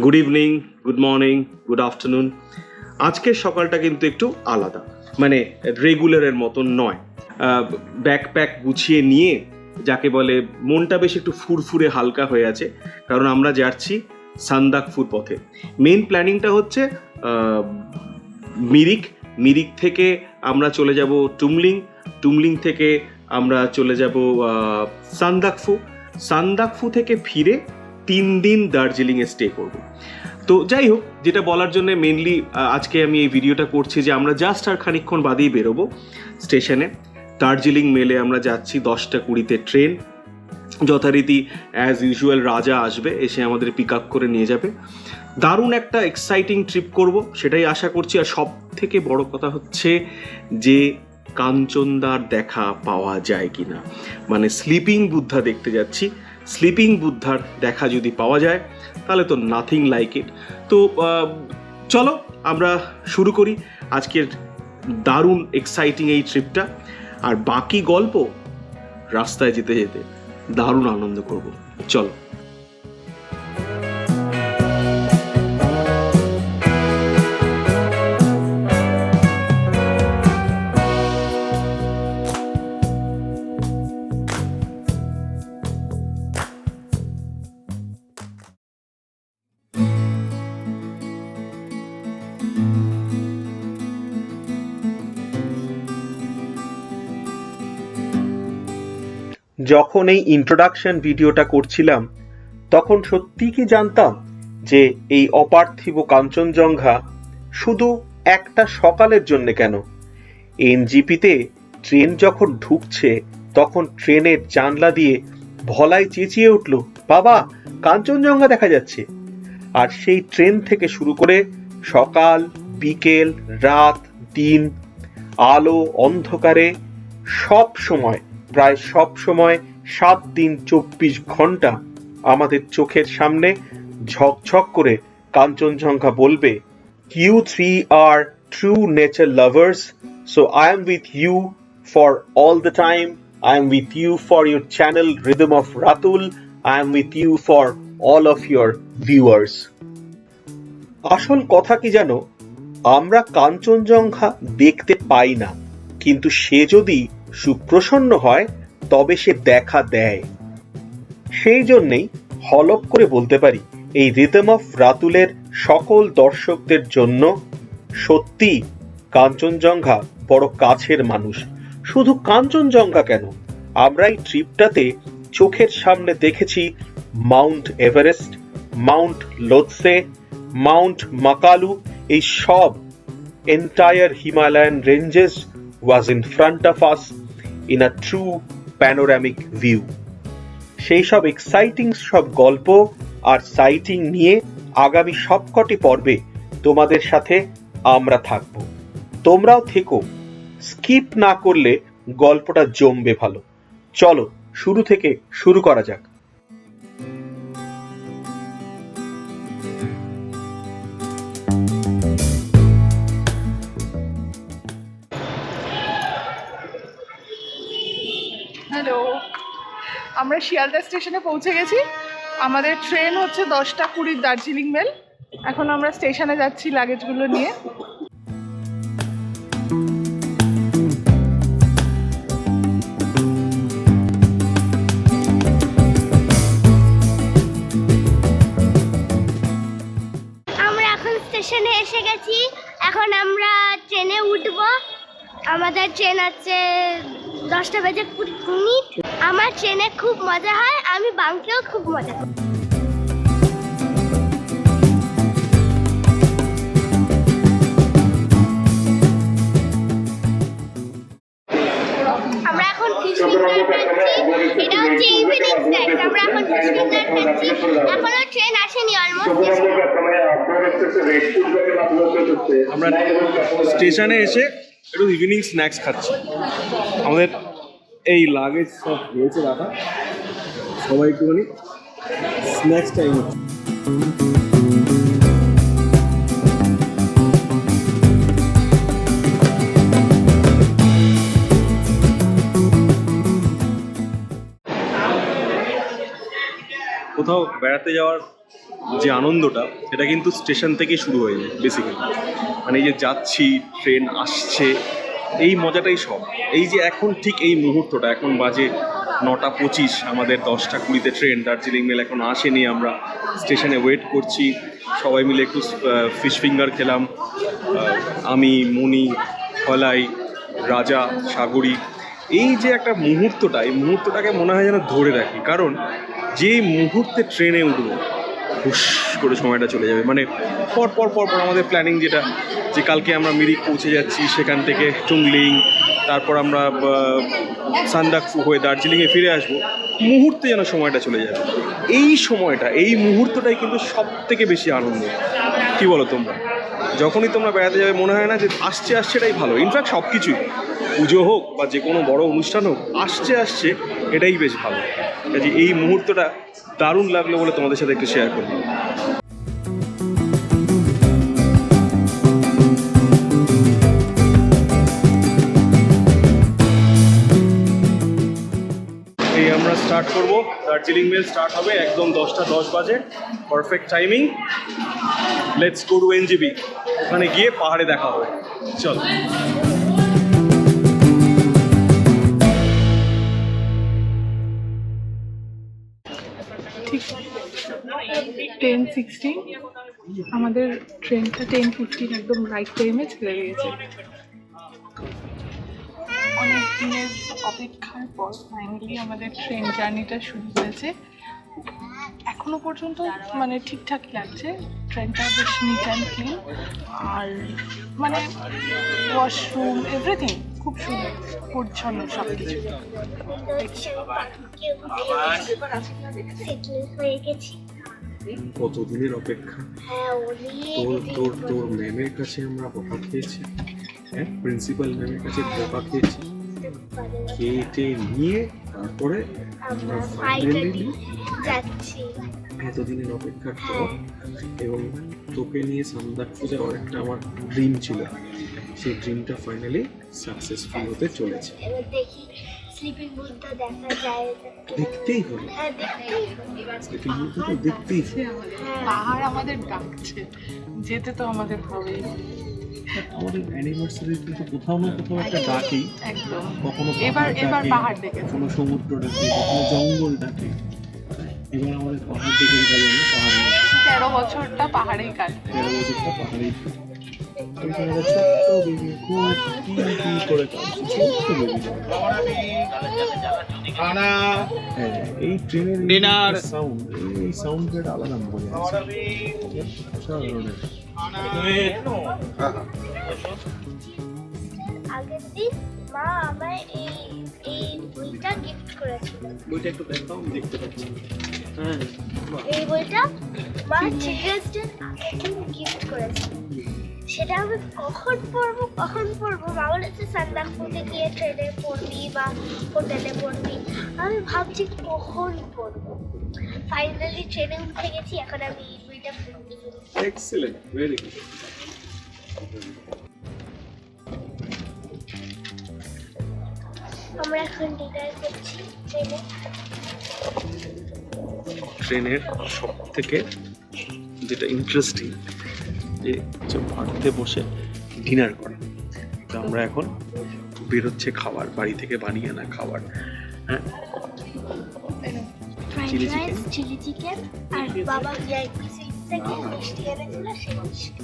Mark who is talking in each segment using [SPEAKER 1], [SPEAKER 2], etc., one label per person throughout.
[SPEAKER 1] Good evening, good morning, good afternoon. আজকের সকালটা কিন্তু একটু আলাদা, মানে রেগুলারের মতন নয়। ব্যাকপ্যাক গুছিয়ে নিয়ে, যাকে বলে মনটা বেশ একটু ফুরফুরে হালকা হয়ে আছে, কারণ আমরা যাচ্ছি সান্দাকফুর পথে। মেইন প্ল্যানিংটা হচ্ছে মিরিক থেকে আমরা চলে যাব টুমলিং থেকে আমরা চলে যাব সান্দাকফু থেকে ফিরে 3 দিন দার্জিলিংয়ে স্টে করব। তো যাই হোক, যেটা বলার জন্য মেনলি আজকে আমি এই ভিডিওটা করছি যে আমরা জাস্ট আর খানিকক্ষণ বাদেই বেরোবো স্টেশনে। দার্জিলিং মেলে আমরা যাচ্ছি 10:20 ট্রেন। যথারীতি অ্যাজ ইউজুয়াল রাজা আসবে, এসে আমাদের পিক আপ করে নিয়ে যাবে। দারুণ একটা এক্সাইটিং ট্রিপ করব, সেটাই আশা করছি। আর সব থেকে বড় কথা হচ্ছে যে কাঞ্চনদার দেখা পাওয়া যায় কিনা, মানে স্লিপিং বুদ্ধা দেখতে যাচ্ছি। স্লিপিং বুদ্ধার দেখা যদি পাওয়া যায় তাহলে তো নাথিং লাইক ইট। তো চলো আমরা শুরু করি আজকের দারুণ এক্সাইটিং এই ট্রিপটা। আর বাকি গল্প রাস্তায় যেতে যেতে দারুণ আনন্দ করব। চলো। যখন এই ইন্ট্রোডাকশন ভিডিওটা করছিলাম তখন সত্যি কি জানতাম যে এই অপার্থিব কাঞ্চনজঙ্ঘা শুধু একটা সকালের জন্য কেন। এনজিপিতে ট্রেন যখন ঢুকছে তখন ট্রেনের জানলা দিয়ে ভলাই চেঁচিয়ে উঠল, বাবা কাঞ্চনজঙ্ঘা দেখা যাচ্ছে। আর সেই ট্রেন থেকে শুরু করে সকাল, বিকেল, রাত, দিন, আলো, অন্ধকারে প্রায় সব সময় 7 দিন 24 ঘন্টা আমাদের চোখের সামনে ঝকঝক করে কাঞ্চনজঙ্ঘা বলবে, You three are true nature lovers, so I am with you for all the time. I am with you for your channel Rhythm of Ratul. I am with you for all of your viewers. আসল কথা কি জানো, আমরা কাঞ্চনজঙ্ঘা দেখতে পাই না, কিন্তু সে যদি সুপ্রসন্ন হয় তবে সে দেখা দেয়। সেই জন্যেই হলপ করে বলতে পারি, এই রিদম অফ রাতুলের সকল দর্শকদের জন্য সত্যি কাঞ্চনজঙ্ঘা বড় কাছের মানুষ। শুধু কাঞ্চনজঙ্ঘা কেন, আমরা এই ট্রিপটাতে চোখের সামনে দেখেছি Mount Everest, Mount Lhotse, Mount Makalu. এই সব entire Himalayan ranges was in front of us in a true panoramic view. সেই সব এক্সাইটিং সব গল্প আর সাইটিং নিয়ে আগামী সবকটি পর্বে তোমাদের সাথে আমরা থাকবো। তোমরাও থেকো, স্কিপ না করলে গল্পটা জমবে ভালো। চলো শুরু থেকে শুরু করা যাক।
[SPEAKER 2] হ্যালো, আমরা শিয়ালদা স্টেশনে পৌঁছে গেছি। আমাদের ট্রেন হচ্ছে 10:20 দার্জিলিং মেল। এখন আমরা স্টেশনে যাচ্ছি লাগেজগুলো নিয়ে।
[SPEAKER 3] আমরা এখন স্টেশনে এসে গেছি। এখন আমরা ট্রেনে উঠব। আমাদের ট্রেন আছে 10:20। আমার ট্রেনে খুব মজা হয়, আমি বাঙ্কেও খুব মজা করি। আমরা এখন ফিশফিঙ্গার খাচ্ছি। এটা হচ্ছে ইভিনিং স্ন্যাক্স। আমরা এখন ফিশফিঙ্গার খাচ্ছি। এখনো ট্রেন আসেনি অলমোস্ট।
[SPEAKER 1] আমরা স্টেশনে এসে একটু ইভিনিং স্ন্যাক্স খাচ্ছি। আমাদের এই লাগেজ সব রয়েছে রাখা, সবাই একটুখানি স্ন্যাক্স টাইম হচ্ছে। কোথাও বেড়াতে যাওয়ার
[SPEAKER 4] যে আনন্দটা সেটা কিন্তু স্টেশন থেকেই শুরু হয়ে যায় বেসিক্যালি। মানে এই যে যাচ্ছি, ট্রেন আসছে, এই মজাটাই সব। এই যে এখন ঠিক এই মুহূর্তটা, এখন বাজে 9:25, আমাদের 10:20 ট্রেন, দার্জিলিং মেল এখন আসেনি, আমরা স্টেশনে ওয়েট করছি, সবাই মিলে একটু ফিশ ফিঙ্গার খেলাম, আমি, মণি, হলাই, রাজা, সাগরী। এই যে একটা মুহূর্তটা, এই মুহূর্তটাকে মনে হয় যেন ধরে রাখি, কারণ যে মুহূর্তে ট্রেনে উঠবো হুশ করে সময়টা চলে যাবে। মানে পর পর পর পর আমাদের প্ল্যানিং যেটা, যে কালকে আমরা মিরিক পৌঁছে যাচ্ছি, সেখান থেকে টুংলিং, তারপর আমরা সান্দাকফু হয়ে দার্জিলিংয়ে ফিরে আসবো, মুহূর্তে যেন সময়টা চলে যাবে। এই সময়টা, এই মুহূর্তটাই কিন্তু সব থেকে বেশি আনন্দ। কি বলো তোমরা? যখনই তোমরা বেড়াতে যাবে মনে হয় না যে আসছে এটাই ভালো। ইনফ্যাক্ট সব কিছুই, পুজো হোক বা যে কোনো বড় অনুষ্ঠান হোক, আসছে এটাই বেশ ভালো। কাজে এই মুহূর্তটা দারুণ লাগলো বলে তোমাদের সাথে একটু শেয়ার করলাম। এই আমরা স্টার্ট করব, দার্জিলিং মেল স্টার্ট হবে একদম 10:10 বাজে, perfect timing. Let's go to NGB, ওখানে গিয়ে পাহাড়ে দেখা হবে। চল।
[SPEAKER 2] ঠিক 10:16 আমাদের ট্রেনটা 10:15 একদম রাইট টাইমে ছেড়ে দিয়েছে। অনেক দিনের অপেক্ষার পর ফাইনালি আমাদের ট্রেন জার্নিটা শুরু হয়েছে। এখনো পর্যন্ত মানে ঠিকঠাকই লাগছে, ট্রেনটা বেশ নিট অ্যান্ড ক্লিন, আর মানে ওয়াশরুম এভরিথিং খুব সুন্দর, পরিচ্ছন্ন সব কিছু।
[SPEAKER 3] হয়ে গেছি।
[SPEAKER 4] কতদিনের অপেক্ষা!
[SPEAKER 3] হ্যাঁ,
[SPEAKER 4] তোর ম্যামের কাছে আমরা বকা খেয়েছি, হ্যাঁ, প্রিন্সিপাল ম্যামের কাছে বকা খেয়েছি, খেয়ে নিয়ে তারপরে আমরা ফাইনালি
[SPEAKER 3] যাচ্ছি।
[SPEAKER 4] এতদিনের অপেক্ষার পর। এবং তোকে নিয়ে সান্দাকফু যাওয়ার একটা আমার ড্রিম ছিল, সেই ড্রিমটা ফাইনালি সাকসেসফুল হতে চলেছে।
[SPEAKER 3] এবার দেখি স্লিপিং বুথটা দেখা যায়।
[SPEAKER 4] দেখতেই হবে,
[SPEAKER 3] হ্যাঁ, দেখতেই হবে।
[SPEAKER 4] স্লিপিং বুথটা তো দেখতেই হবে।
[SPEAKER 2] পাহাড় আমাদের ডাকছে, যেতে তো আমাদের হবেই।
[SPEAKER 4] আমাদের অ্যানিভার্সারি কিন্তু কোথাও না কোথাও একটা ডাকেই,
[SPEAKER 2] একদম।
[SPEAKER 4] কখনো
[SPEAKER 2] এবার
[SPEAKER 4] ডাকে,
[SPEAKER 2] পাহাড় ডেকেছে।
[SPEAKER 4] কখনো সমুদ্র ডাকে, কখনো জঙ্গল ডাকে। এবার আমাদের পাহাড় ডেকে গেল, পাহাড়ে
[SPEAKER 2] 13 বছরটা পাহাড়েই কাটবে।
[SPEAKER 4] 13 বছরটা পাহাড়েই। ছোট্ট বেবি, খুব কি করে কাটছে, ছোট্ট বেবি। হ্যাঁ, এই ট্রেনের সাউন্ড, এই সাউন্ডের আলাদা মজা আছে। অসাধারণ।
[SPEAKER 3] আগের দিন মা আমায় এই বইটা গিফট করেছিল।
[SPEAKER 4] বইটা একটু দেখাও, আমি দেখতে পাচ্ছি। হ্যাঁ,
[SPEAKER 3] এই বইটা মা চিলড্রেন্স ডে গিফট করেছিল। সেটা আমি কখন পড়বো মা বলেছে সান্দাকফুতে গিয়ে ট্রেনে পড়বি বা হোটেলে পড়বি। আমি ভাবছি কখন পড়বো। ফাইনালি ট্রেনে উঠে গেছি, এখন আমি এই বইটা পড়তে শুরু।
[SPEAKER 4] Excellent, very good.
[SPEAKER 3] আমরা এখন ডিনার করছি ট্রেনে।
[SPEAKER 4] ট্রেনের সব থেকে যেটা ইন্টারেস্টিং যে ভারতে বসে ডিনার করা। তো আমরা এখন বেরোচ্ছে খাবার, বাড়ি থেকে বানিয়ে আনা খাবার। হ্যাঁ,
[SPEAKER 3] ফ্রাইড রাইস, চিলি চিকেন, আর বাবা ভিআইপি সিট থেকে মিষ্টি এনেছিল, সেই মিষ্টি।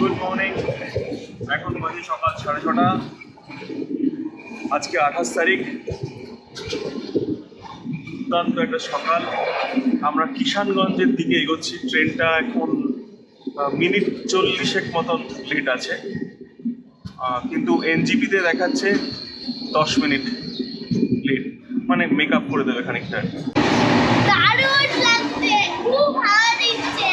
[SPEAKER 4] গুড মর্নিং, এখন বাজে সকাল 6:30। আজকে 28 তারিখ, দুর্দান্ত একটা সকাল। আমরা কিষানগঞ্জের দিকে এগোচ্ছি। ট্রেনটা এখন মিনিট 40 মতন লেট আছে, কিন্তু এনজিপিতে দেখাচ্ছে 10 মিনিট। মানে মেকআপ করে দেবে খানিকটা।
[SPEAKER 3] দারুণ লাগছে, খুব ভালো দিচ্ছে।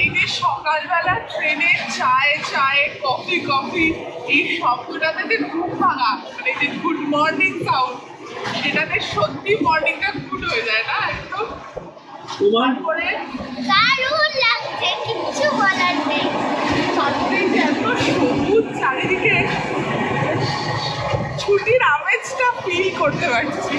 [SPEAKER 2] এই যে সকালবেলা ট্রেনে চায়ে চায়ে কফি কফি এই শব্দটাতে যে ঘুম ভাঙা, মানে যে গুড মর্নিং সাউন্ড, সেটাতে সত্যি মর্নিংটা গুড হয়ে যায় না একদম। তারপরে
[SPEAKER 3] দারুণ লাগছে, কিচ্ছু বলার নেই।
[SPEAKER 2] চারদিকে যে এত সবুজ চারিদিকে, ছুটির আমেজটা ফিল করতে পারছি।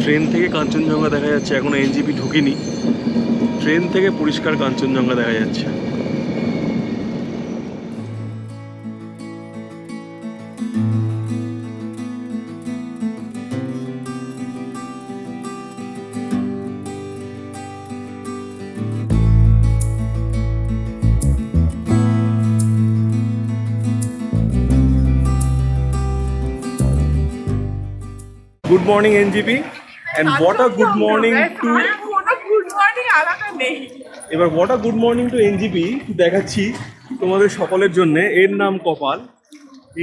[SPEAKER 4] ট্রেন থেকে কাঞ্চনজঙ্ঘা দেখা যাচ্ছে, এখনো এনজিপি ঢুকিনি। ট্রেন থেকে পরিষ্কার কাঞ্চনজঙ্ঘা দেখা যাচ্ছে। Good morning NJP, and what a good morning to
[SPEAKER 2] কোনো গুড মর্নিং আলাদা নেই।
[SPEAKER 4] এবার what a good morning to NJP দেখাচ্ছি তোমাদের সকলের জন্য। এর নাম কপাল।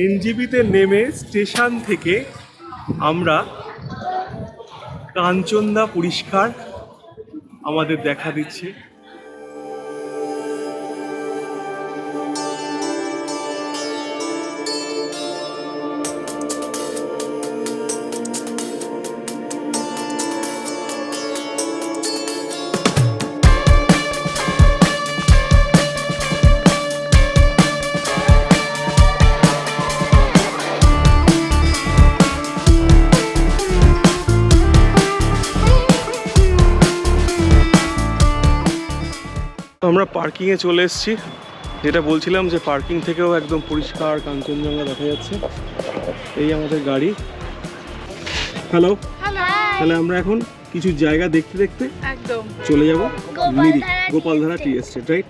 [SPEAKER 4] এনজিপিতে নেমে স্টেশন থেকে আমরা কাঞ্চনদা পরিষ্কার আমাদের দেখা দিচ্ছে। আমরা পার্কিংয়ে চলে এসেছি, যেটা বলছিলাম যে পার্কিং থেকেও একদম পরিষ্কার কাঞ্চনজঙ্ঘা দেখা যাচ্ছে। এই আমাদের গাড়ি। হ্যালো, তাহলে আমরা এখন কিছু জায়গা দেখতে দেখতে
[SPEAKER 2] একদম
[SPEAKER 4] চলে যাব মিরিক,
[SPEAKER 3] গোপালধারা
[SPEAKER 4] গোপালধারা
[SPEAKER 3] টি
[SPEAKER 4] টি এস্টেট, রাইট?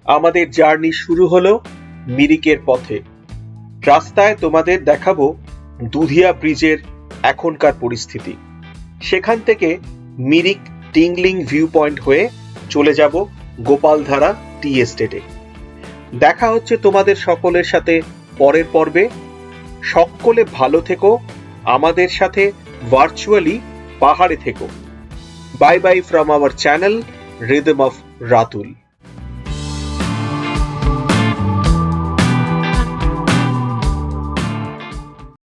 [SPEAKER 1] আমাদের জার্নি শুরু হলো মিরিকের পথে। রাস্তায় তোমাদের দেখাবো দুধিয়া ব্রিজের এখনকার পরিস্থিতি। সেখান থেকে মিরিক টিংলিং ভিউ পয়েন্ট হয়ে চলে যাব গোপালধারা টি এস্টেটে। দেখা হচ্ছে তোমাদের সকলের সাথে পরের পর্বে। সকলে ভালো থেকো, আমাদের সাথে ভার্চুয়ালি পাহাড়ে থেকো। Bye buy from our channel rhythm of Ratul.